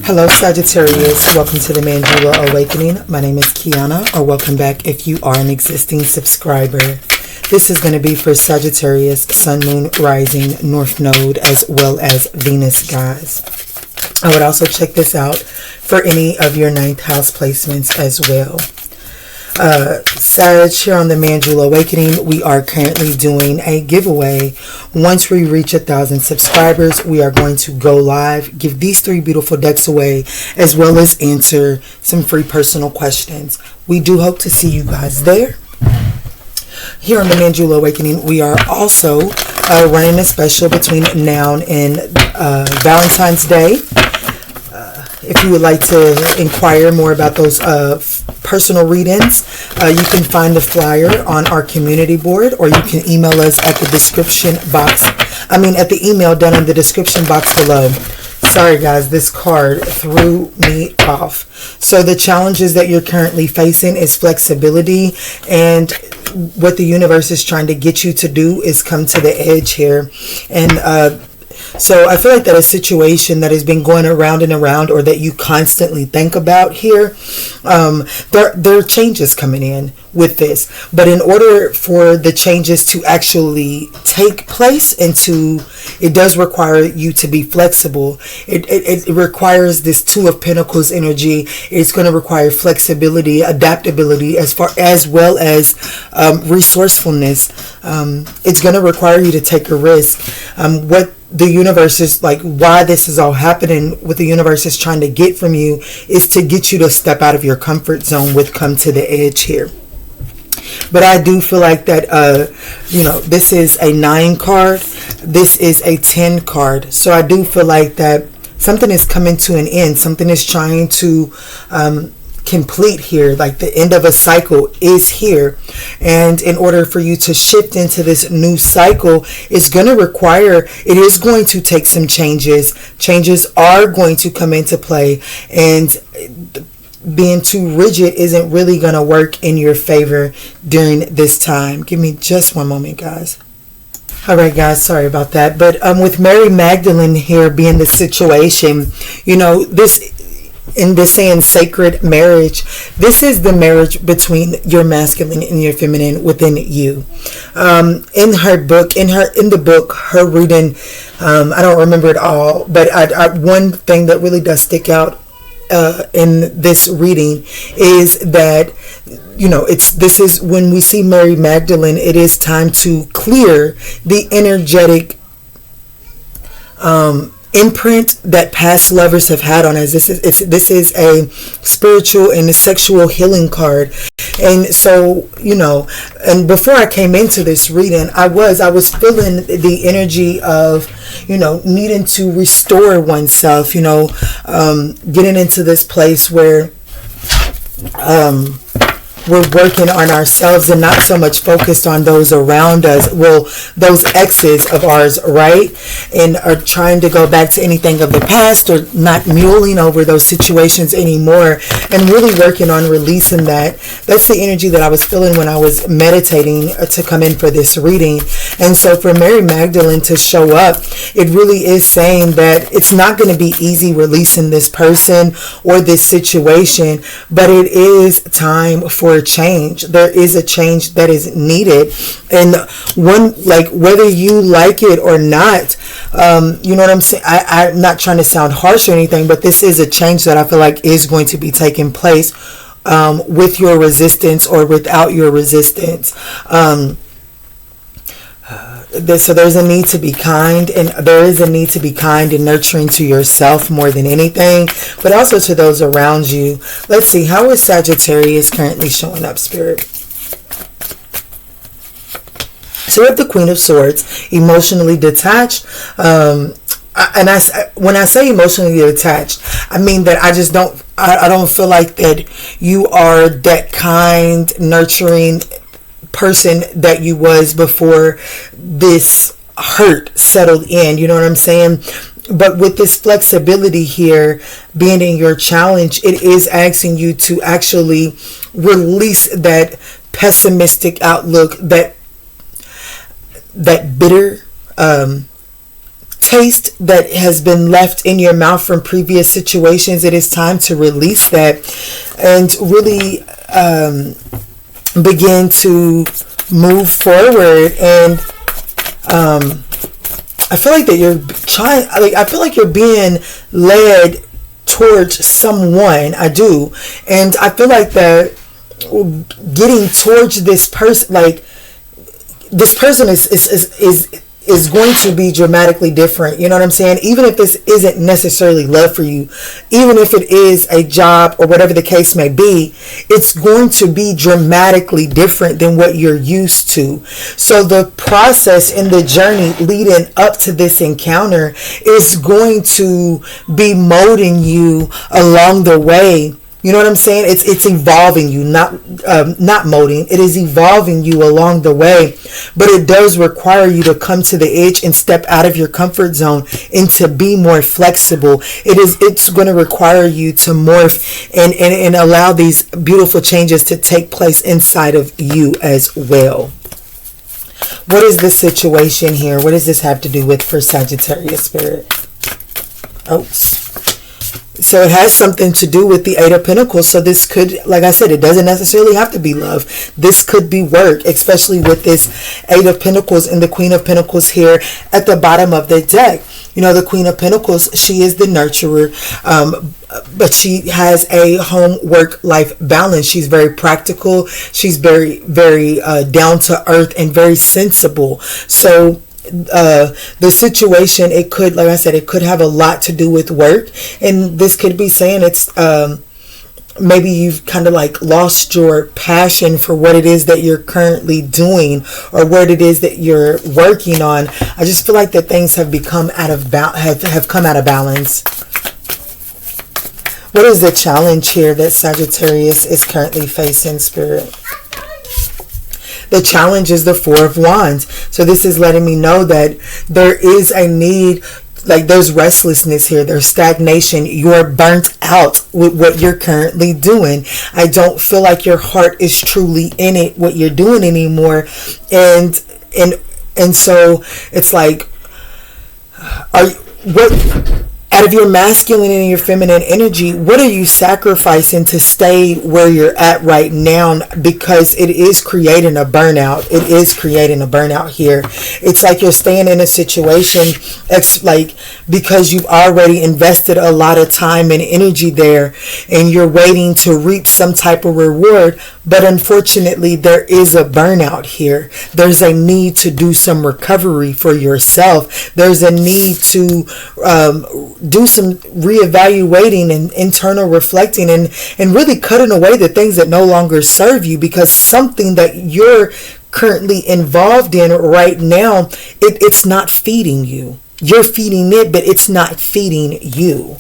Hello, Sagittarius. Welcome to the Mandula Awakening. My name is Kiana, or welcome back if you are an existing subscriber. This is going to be for Sagittarius, Sun, Moon, Rising, North Node, as well as Venus, guys. I would also check this out for any of your ninth house placements as well. Sag, here on the Mandula Awakening, we are currently doing a giveaway. Once we reach 1,000 subscribers, we are going to go live, give these 3 beautiful decks away, as well as answer some free personal questions. We do hope to see you guys there. Here on the Mandula Awakening, we are also running a special between now and Valentine's Day. If you would like to inquire more about those personal readings, you can find the flyer on our community board, or you can email us at the description box. At the email down in the description box below. Sorry guys, this card threw me off. So the challenges that you're currently facing is flexibility, and what the universe is trying to get you to do is come to the edge here. And so I feel like that a situation that has been going around and around, or that you constantly think about here, there are changes coming in with this. But in order for the changes to actually take place, it does require you to be flexible. It requires this Two of Pentacles energy. It's going to require flexibility, adaptability, as well as resourcefulness. It's going to require you to take a risk. What the universe is like, why this is all happening, what the universe is trying to get from you is to get you to step out of your comfort zone with come to the edge here. But I do feel like that, this is a 9 card. This is a 10 card. So I do feel like that something is coming to an end. Something is trying to complete here. Like the end of a cycle is here. And in order for you to shift into this new cycle, it is going to take some changes. Changes are going to come into play. And being too rigid isn't really going to work in your favor during this time. Give me just one moment, guys. All right, guys, sorry about that. But with Mary Magdalene here being the situation, this in this saying sacred marriage, this is the marriage between your masculine and your feminine within you. In the book, her reading, I don't remember it all, but one thing that really does stick out in this reading is that this is when we see Mary Magdalene, it is time to clear the energetic imprint that past lovers have had on us. This is a spiritual and a sexual healing card. And so, and before I came into this reading, I was feeling the energy of, needing to restore oneself, getting into this place where we're working on ourselves and not so much focused on those around us. Well, those exes of ours, right? And are trying to go back to anything of the past, or not mulling over those situations anymore, and really working on releasing that. That's the energy that I was feeling when I was meditating to come in for this reading. And so for Mary Magdalene to show up, it really is saying that it's not going to be easy releasing this person or this situation, but it is time for change. There is a change that is needed, and whether you like it or not, you know what I'm saying? I'm not trying to sound harsh or anything, but this is a change that I feel like is going to be taking place with your resistance or without your resistance. So there's a need to be kind, and there is a need to be kind and nurturing to yourself more than anything, but also to those around you. Let's see, how is Sagittarius currently showing up, Spirit? So we have the Queen of Swords, emotionally detached. When I say emotionally detached, I mean that I don't feel like that you are that kind, nurturing person that you was before this hurt settled in. You know what I'm saying? But with this flexibility here being in your challenge, it is asking you to actually release that pessimistic outlook, that bitter taste that has been left in your mouth from previous situations. It is time to release that and really begin to move forward. And I feel like that you're trying, like, I feel like you're being led towards someone. I do. And I feel like that getting towards this person, like, this person is going to be dramatically different. You know what I'm saying? Even if this isn't necessarily love for you, even if it is a job or whatever the case may be, it's going to be dramatically different than what you're used to. So the process and the journey leading up to this encounter is going to be molding you along the way. You know what I'm saying? It's evolving you, not molding. It is evolving you along the way, but it does require you to come to the edge and step out of your comfort zone and to be more flexible. It's going to require you to morph and allow these beautiful changes to take place inside of you as well. What is the situation here? What does this have to do with for Sagittarius spirit? Oops. So it has something to do with the Eight of Pentacles. So this could, like I said, it doesn't necessarily have to be love. This could be work, especially with this Eight of Pentacles and the Queen of Pentacles here at the bottom of the deck. You know, the Queen of Pentacles, she is the nurturer, but she has a home-work-life balance. She's very practical. She's very, very down to earth and very sensible. So the situation, it could, like I said, it could have a lot to do with work, and this could be saying it's maybe you've kind of like lost your passion for what it is that you're currently doing or what it is that you're working on. I just feel like that things have become have come out of balance. What is the challenge here that Sagittarius is currently facing, spirit? The challenge is the Four of Wands. So this is letting me know that there is a need, like there's restlessness here, there's stagnation. You're burnt out with what you're currently doing. I don't feel like your heart is truly in it, what you're doing anymore. And so it's like, out of your masculine and your feminine energy, what are you sacrificing to stay where you're at right now? Because it is creating a burnout. It is creating a burnout here. It's like you're staying in a situation, it's like because you've already invested a lot of time and energy there and you're waiting to reap some type of reward. But unfortunately, there is a burnout here. There's a need to do some recovery for yourself. There's a need to do some reevaluating and internal reflecting and really cutting away the things that no longer serve you, because something that you're currently involved in right now, it's not feeding you. You're feeding it, but it's not feeding you.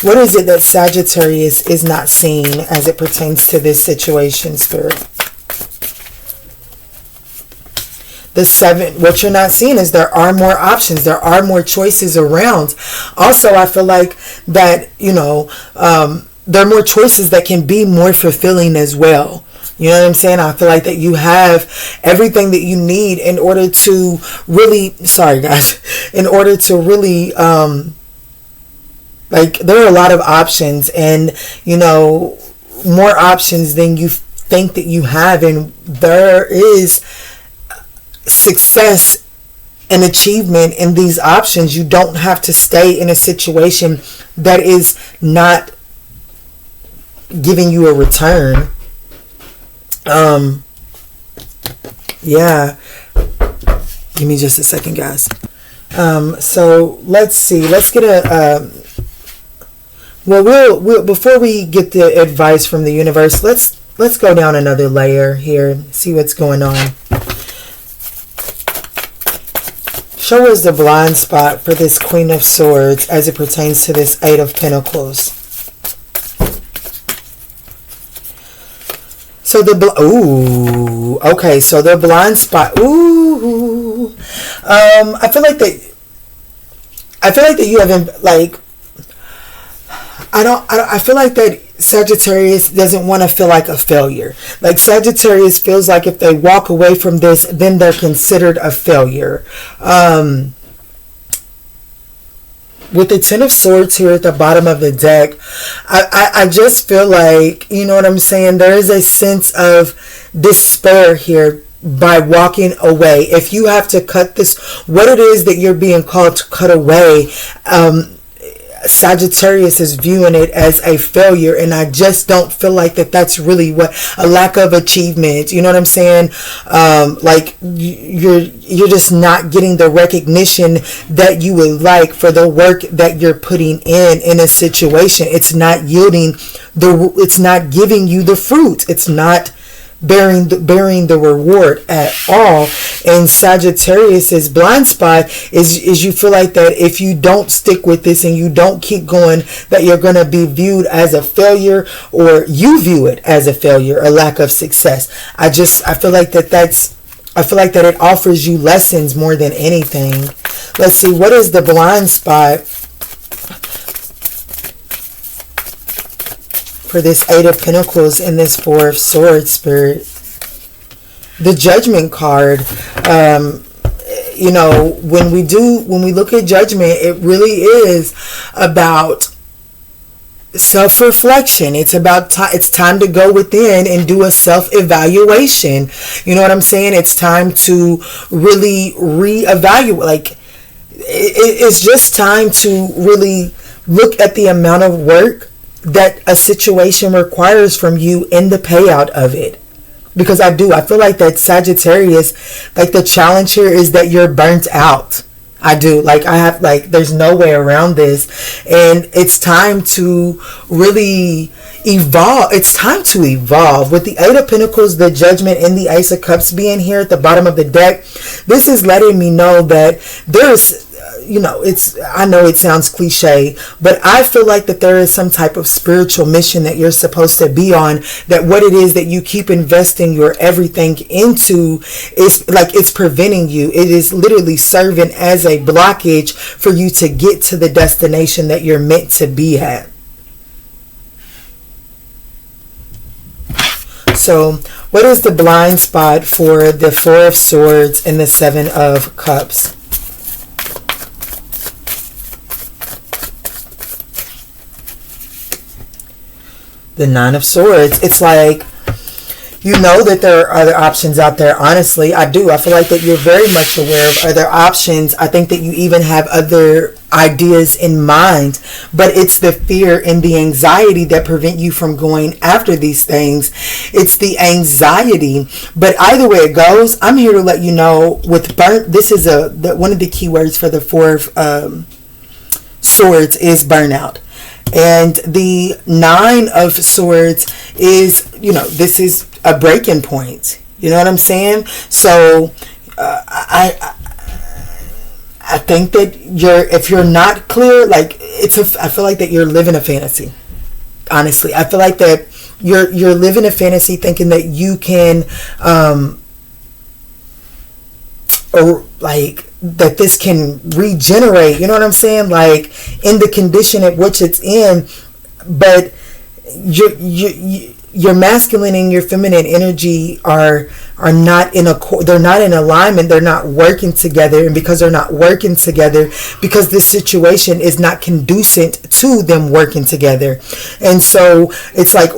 What is it that Sagittarius is not seeing as it pertains to this situation, spirit? The Seven, what you're not seeing is there are more options. There are more choices around. Also, I feel like that, you know, there are more choices that can be more fulfilling as well. You know what I'm saying? I feel like that you have everything that you need in order to really, sorry guys, in order to really, like there are a lot of options and, you know, more options than you think that you have. And there is success and achievement in these options. You don't have to stay in a situation that is not giving you a return. Yeah, give me just a second, guys. So let's see, let's get a we'll before we get the advice from the universe, let's go down another layer here, see what's going on. Show us the blind spot for this Queen of Swords as it pertains to this Eight of Pentacles. So okay, so the blind spot. I feel like that you haven't, like, I feel like that Sagittarius doesn't want to feel like a failure. Like Sagittarius feels like if they walk away from this, then they're considered a failure. with the Ten of Swords here at the bottom of the deck, I just feel like, you know what I'm saying, there is a sense of despair here by walking away. If you have to cut this, what it is that you're being called to cut away, Sagittarius is viewing it as a failure, and I just don't feel like that's really what a lack of achievement. You know what I'm saying? Like you're just not getting the recognition that you would like for the work that you're putting in a situation. It's not yielding it's not giving you the fruit. It's not bearing the reward at all. And Sagittarius's blind spot is you feel like that if you don't stick with this and you don't keep going, that you're going to be viewed as a failure, or you view it as a failure, a lack of success. I feel like that it offers you lessons more than anything. Let's see, what is the blind spot for this Eight of Pentacles and this Four of Swords, Spirit? The Judgment card. You know, when we look at Judgment, it really is about self-reflection. It's about it's time to go within and do a self-evaluation. You know what I'm saying? It's time to really reevaluate. Like it's just time to really look at the amount of work that a situation requires from you in the payout of it. Because I feel like that Sagittarius, like the challenge here is that you're burnt out. I do. Like there's no way around this. And it's time to really evolve. It's time to evolve. With the Eight of Pentacles, the Judgment, and the Ace of Cups being here at the bottom of the deck, this is letting me know that there's, you know, I know it sounds cliche, but I feel like that there is some type of spiritual mission that you're supposed to be on, that what it is that you keep investing your everything into is like it's preventing you. It is literally serving as a blockage for you to get to the destination that you're meant to be at. So what is the blind spot for the Four of Swords and the Seven of Cups? The Nine of Swords. It's like, you know that there are other options out there. Honestly, I do. I feel like that you're very much aware of other options. I think that you even have other ideas in mind, but it's the fear and the anxiety that prevent you from going after these things. It's the anxiety. But either way it goes, I'm here to let you know with this is one of the key words for the Four of Swords is burnout. And the Nine of Swords is, you know, this is a breaking point. You know what I'm saying? So I think that if you're not clear, like I feel like that you're living a fantasy. Honestly, I feel like that you're living a fantasy, thinking that you can, or like that this can regenerate. You know what I'm saying? Like in the condition at which it's in, but your masculine and your feminine energy are not they're not in alignment. They're not working together, and because they're not working together, because this situation is not conducive to them working together, and so it's like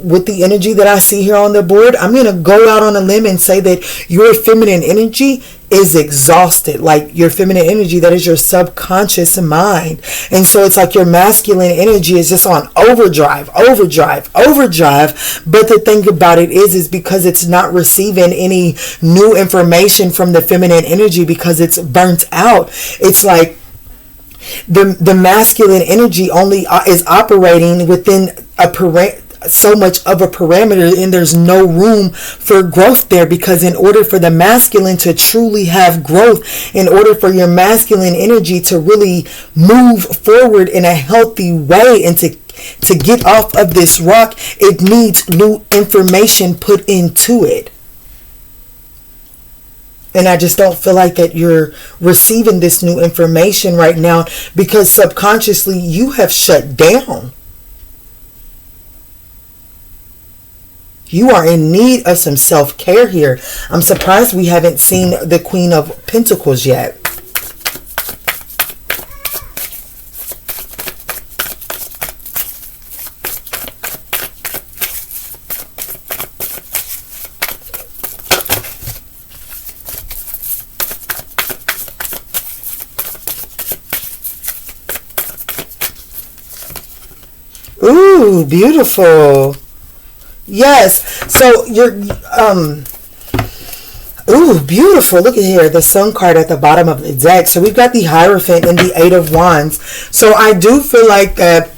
with the energy that I see here on the board, I'm going to go out on a limb and say that your feminine energy is exhausted. Like your feminine energy, that is your subconscious mind. And so it's like your masculine energy is just on overdrive. But the thing about it is because it's not receiving any new information from the feminine energy, because it's burnt out. It's like the masculine energy only is operating within so much of a parameter, and there's no room for growth there, because in order for the masculine to truly have growth, in order for your masculine energy to really move forward in a healthy way and to get off of this rock, it needs new information put into it. And I just don't feel like that you're receiving this new information right now, because subconsciously you have shut down. You are in need of some self-care here. I'm surprised we haven't seen the Queen of Pentacles yet. Ooh, beautiful. Yes. So you're ooh, beautiful. Look at here. The Sun card at the bottom of the deck. So we've got the Hierophant and the Eight of Wands. So I do feel like that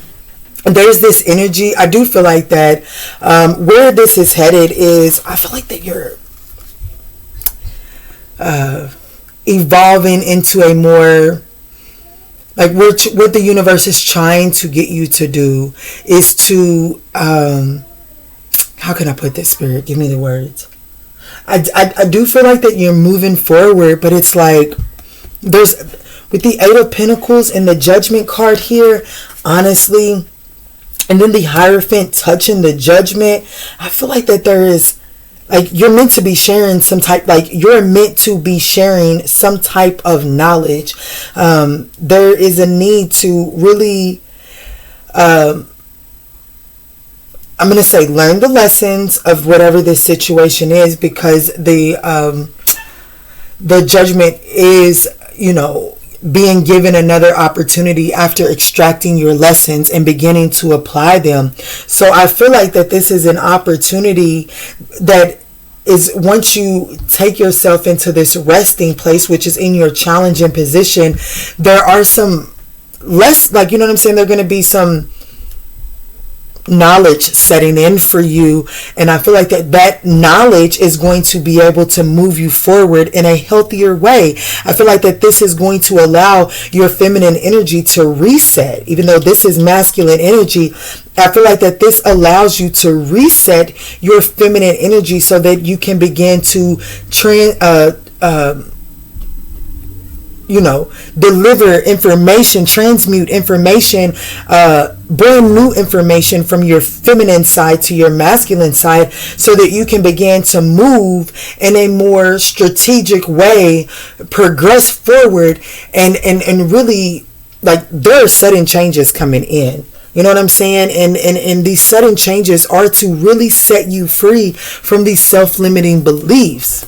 there's this energy. I do feel like that where this is headed is, I feel like that you're evolving into a more, like what the universe is trying to get you to do is to, how can I put this, Spirit? Give me the words. I do feel like that you're moving forward, but it's like there's, with the Eight of Pentacles and the Judgment card here, honestly, and then the Hierophant touching the Judgment, I feel like that there is, like, you're meant to be sharing some type, like you're meant to be sharing some type of knowledge. There is a need to really, I'm going to say, learn the lessons of whatever this situation is, because the Judgment is, you know, being given another opportunity after extracting your lessons and beginning to apply them. So I feel like that this is an opportunity that is, once you take yourself into this resting place, which is in your challenging position, there are some less, like, you know what I'm saying, there are going to be some knowledge setting in for you, and I feel like that knowledge is going to be able to move you forward in a healthier way. I feel like that this is going to allow your feminine energy to reset. Even though this is masculine energy, I feel like that this allows you to reset your feminine energy so that you can begin to deliver information, transmute information, brand new information from your feminine side to your masculine side, so that you can begin to move in a more strategic way, progress forward, and really, like, there are sudden changes coming in. You know what I'm saying? And these sudden changes are to really set you free from these self-limiting beliefs.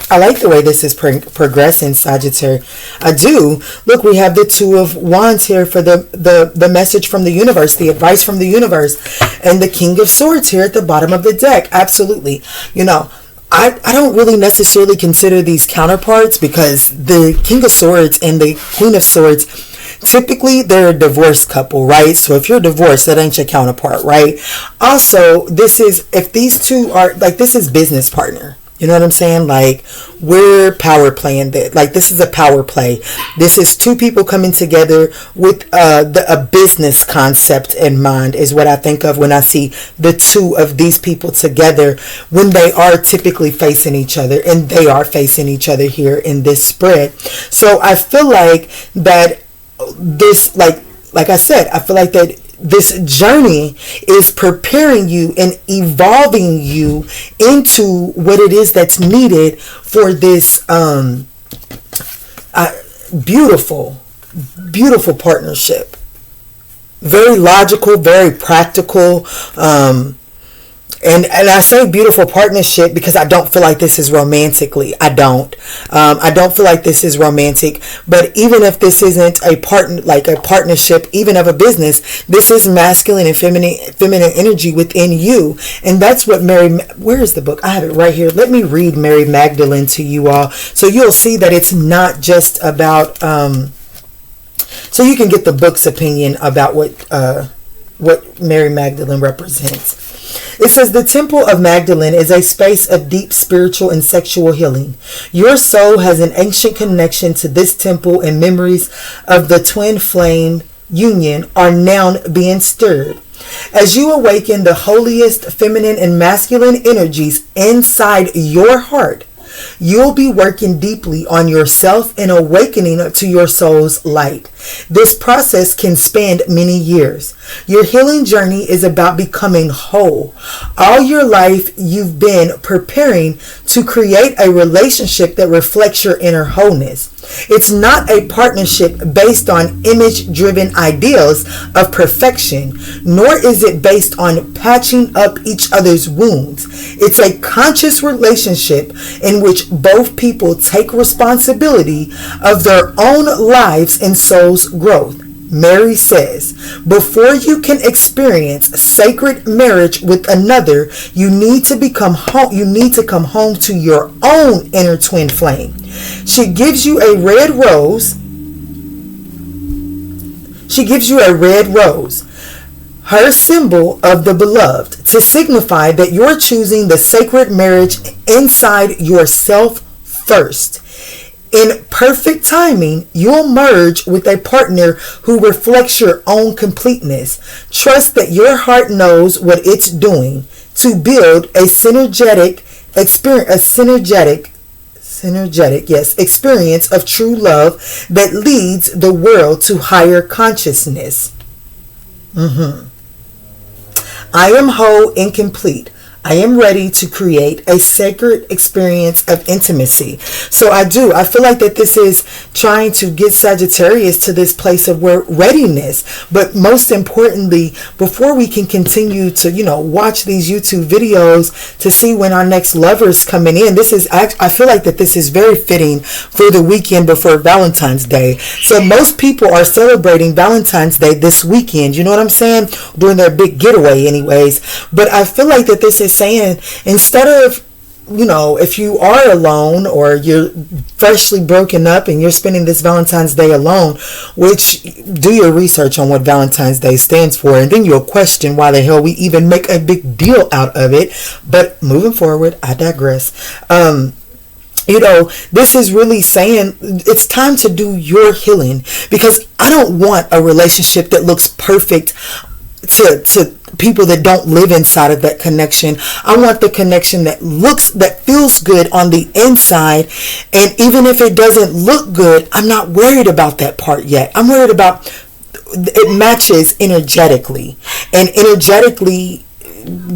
I like the way this is progressing, Sagittarius. I do. Look, we have the Two of Wands here for the message from the universe, the advice from the universe, and the King of Swords here at the bottom of the deck. Absolutely. You know, I don't really necessarily consider these counterparts, because the King of Swords and the Queen of Swords, typically they're a divorced couple, right? So if you're divorced, that ain't your counterpart, right? Also, this is, if these two are, like, this is business partner. You know what I'm saying? Like, we're power playing that. Like, this is a power play. This is two people coming together with a business concept in mind, is what I think of when I see the two of these people together, when they are typically facing each other, and they are facing each other here in this spread. So I feel like that this, like I said, I feel like that this journey is preparing you and evolving you into what it is that's needed for this beautiful partnership. Very logical, very practical, and I say beautiful partnership because I don't feel like this is romantically. I don't feel like this is romantic. But even if this isn't a partnership, even of a business, this is masculine and feminine energy within you, and that's what where is the book? I have it right here. Let me read Mary Magdalene to you all, so you'll see that it's not just about. So you can get the book's opinion about what Mary Magdalene represents. It says, the Temple of Magdalene is a space of deep spiritual and sexual healing. Your soul has an ancient connection to this temple, and memories of the twin flame union are now being stirred. As you awaken the holiest feminine and masculine energies inside your heart, you'll be working deeply on yourself and awakening to your soul's light. This process can span many years. Your healing journey is about becoming whole. All your life, you've been preparing to create a relationship that reflects your inner wholeness. It's not a partnership based on image-driven ideals of perfection, nor is it based on patching up each other's wounds. It's a conscious relationship in which both people take responsibility of their own lives and soul's growth. Mary says, before you can experience sacred marriage with another, you need to come home to your own inner twin flame. She gives you a red rose. Her symbol of the beloved, to signify that you're choosing the sacred marriage inside yourself first. In perfect timing, you'll merge with a partner who reflects your own completeness. Trust that your heart knows what it's doing to build a synergetic experience of true love that leads the world to higher consciousness. I am whole and complete. I am ready to create a sacred experience of intimacy. So I feel like that this is trying to get Sagittarius to this place of readiness. But most importantly, before we can continue to, watch these YouTube videos to see when our next lover is coming in, I feel like that this is very fitting for the weekend before Valentine's Day. So most people are celebrating Valentine's Day this weekend. You know what I'm saying? During their big getaway anyways. But I feel like that this is saying, instead of, if you are alone or you're freshly broken up and you're spending this Valentine's Day alone, which, do your research on what Valentine's Day stands for, and then you'll question why the hell we even make a big deal out of it. But moving forward, I digress. This is really saying it's time to do your healing, because I don't want a relationship that looks perfect to people that don't live inside of that connection. I want the connection that feels good on the inside, and even if it doesn't look good, I'm not worried about that part yet. I'm worried about it matches energetically, and energetically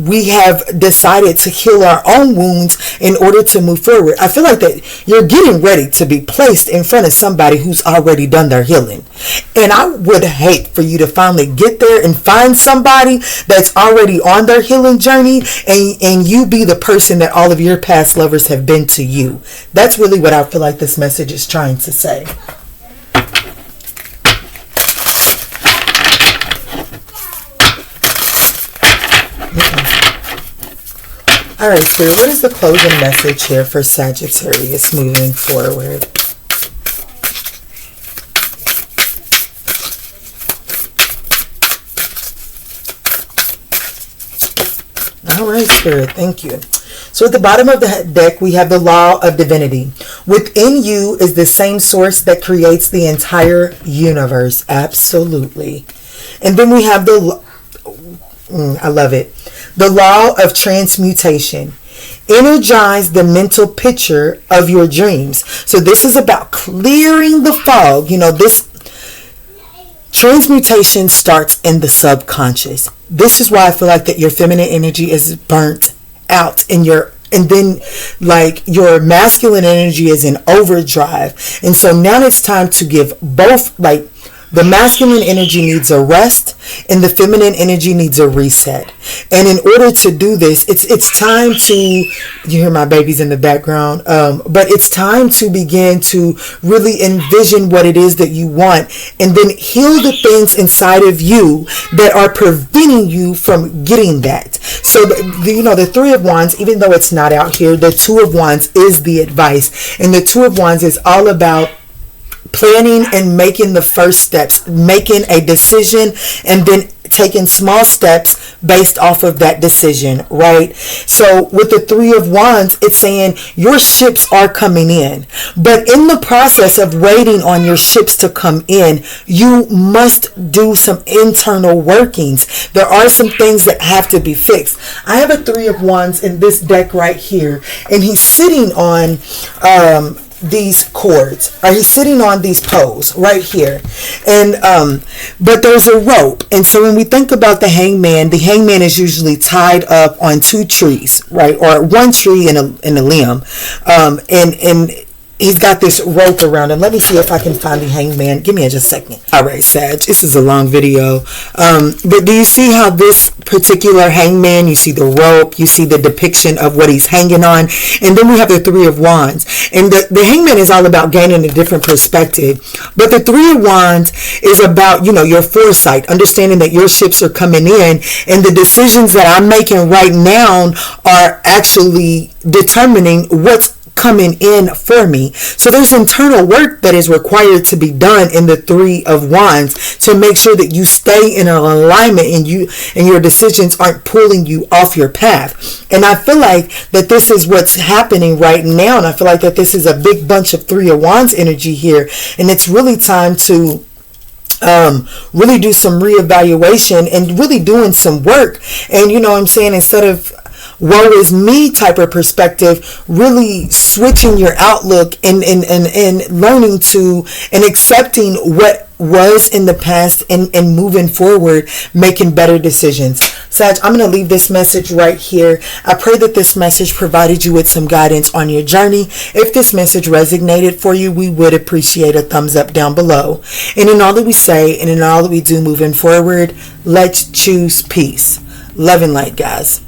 we have decided to heal our own wounds in order to move forward. I feel like that you're getting ready to be placed in front of somebody who's already done their healing. And I would hate for you to finally get there and find somebody that's already on their healing journey, and you be the person that all of your past lovers have been to you. That's really what I feel like this message is trying to say. All right, Spirit, what is the closing message here for Sagittarius moving forward? All right, Spirit, thank you. So at the bottom of the deck, we have the law of divinity. Within you is the same source that creates the entire universe. Absolutely. And then we have I love it. The law of transmutation. Energize the mental picture of your dreams. So this is about clearing the fog. This transmutation starts in the subconscious. This is why I feel like that your feminine energy is burnt out and then your masculine energy is in overdrive. And so now it's time to give both, the masculine energy needs a rest and the feminine energy needs a reset. And in order to do this, it's time to, you hear my babies in the background, but it's time to begin to really envision what it is that you want, and then heal the things inside of you that are preventing you from getting that. So the Three of Wands, even though it's not out here, the Two of Wands is the advice, and the Two of Wands is all about planning and making the first steps, making a decision, and then taking small steps based off of that decision, right? So with the Three of Wands, it's saying your ships are coming in, but in the process of waiting on your ships to come in, you must do some internal workings. There are some things that have to be fixed. I have a Three of Wands in this deck right here, and he's sitting on these cords, or he's sitting on these poles right here, and but there's a rope. And so when we think about the hangman is usually tied up on two trees, right, or one tree and a limb, and he's got this rope around him. Let me see if I can find the hangman. Give me just a second. All right, Sag, this is a long video. But do you see how this particular hangman, you see the rope, you see the depiction of what he's hanging on, and then we have the Three of Wands. And the hangman is all about gaining a different perspective. But the Three of Wands is about, your foresight, understanding that your ships are coming in, and the decisions that I'm making right now are actually determining what's coming in for me. So there's internal work that is required to be done in the Three of Wands to make sure that you stay in an alignment and your decisions aren't pulling you off your path. And I feel like that this is what's happening right now, and I feel like that this is a big bunch of Three of Wands energy here, and it's really time to really do some reevaluation and really doing some work. And you know what I'm saying, instead of woe is me type of perspective, really switching your outlook and learning to and accepting what was in the past and moving forward, making better decisions. Sag, I'm going to leave this message right here. I pray that this message provided you with some guidance on your journey. If this message resonated for you, we would appreciate a thumbs up down below. And in all that we say and in all that we do moving forward, let's choose peace. Love and light, guys.